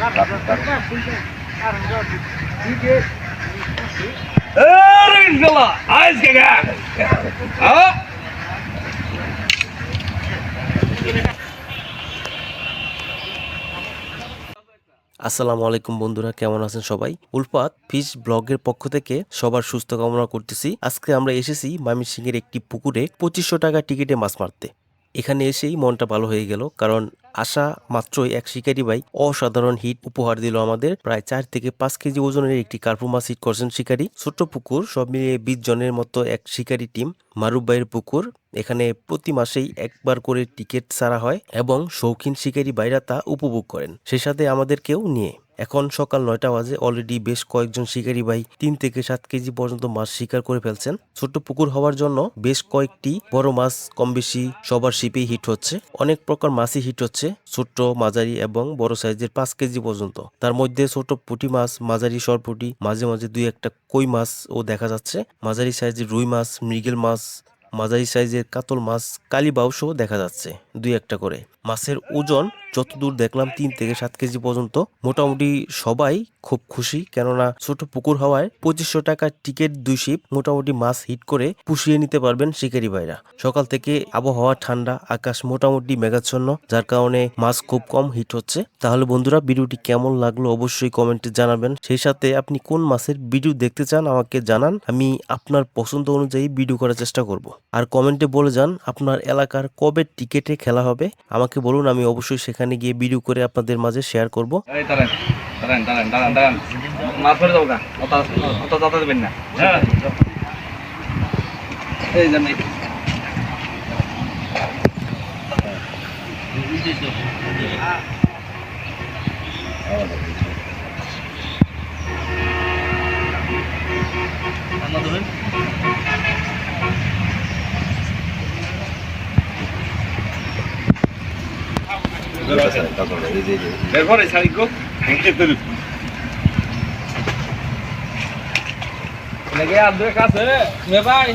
আসসালামু আলাইকুম বন্ধুরা, কেমন আছেন সবাই? উলফাত ফিশ ব্লগের পক্ষ থেকে সবার সুস্থ কামনা করতেছি। আজকে আমরা এসেছি ময়মনসিংহের একটি পুকুরে 2500 টাকা টিকিটে মাছ মারতে। এখানে এসেই মনটা ভালো হয়ে গেল, কারণ আসা মাত্রই এক শিকারি ভাই অসাধারণ হিট উপহার দিল আমাদের। প্রায় 4 থেকে 5 কেজি ওজনের একটি কার্পু মাছ হিট করছেন শিকারি। ছোট্ট পুকুর, সব মিলিয়ে 20 জনের মতো এক শিকারি টিম। মারুফ ভাইয়ের পুকুর। এখানে প্রতি মাসেই একবার করে টিকিট ছাড়া হয় এবং শৌখিন শিকারী ভাইরা তা উপভোগ করেন, সেই সাথে আমাদেরকেও নিয়ে। এখন সকাল 9টা বাজে, অলরেডি বেশ কয়েকজন শিকারী ভাই 3 থেকে 7 কেজি পর্যন্ত মাছ শিকার করে ফেলছেন। ছোট্ট পুকুর হওয়ার জন্য বেশ কয়েকটি বড় মাছ কম বেশি সবার শিপেই হিট হচ্ছে। অনেক প্রকার মাছই হিট হচ্ছে, ছোট্ট, মাঝারি এবং বড় সাইজের 5 কেজি পর্যন্ত। তার মধ্যে ছোট পুঁটি মাছ, মাঝারি সরপুঁটি, মাঝে মাঝে 2-1টা কই মাছও দেখা যাচ্ছে। মাঝারি সাইজের রুই মাছ, মৃগেল মাছ, মাঝারি সাইজের কাতল মাছ, কালীবাউসও দেখা যাচ্ছে 2-1টা করে। মাছের ওজন যতদূর দেখলাম 3 থেকে 7 কেজি পর্যন্ত। মোটামুটি সবাই খুব খুশি, কেননা ছোট পুকুর হওয়ায় 2500 টাকার টিকিট 2 শিপ মোটামুটি মাছ হিট করে পুষিয়ে নিতে পারবেন শিকারী ভাইরা। সকাল থেকে আবহাওয়া ঠান্ডা, আকাশ মোটামুটি মেঘাচ্ছন্ন, যার কারণে মাছ খুব কম হিট হচ্ছে। তাহলে বন্ধুরা, ভিডিওটি কেমন লাগলো অবশ্যই কমেন্টে জানাবেন। সেই সাথে আপনি কোন মাছের ভিডিও দেখতে চান আমাকে জানান, আমি আপনার পছন্দ অনুযায়ী ভিডিও করার চেষ্টা করব। আর কমেন্টে বলে যান আপনার এলাকার কবে টিকেটে খেলা হবে, আমাকে বলুন, আমি অবশ্যই সেখানে গিয়ে ভিডিও করে আপনাদের মাঝে শেয়ার করব। এরপরে সারিকো লাগে আর দুই কাছে ভাই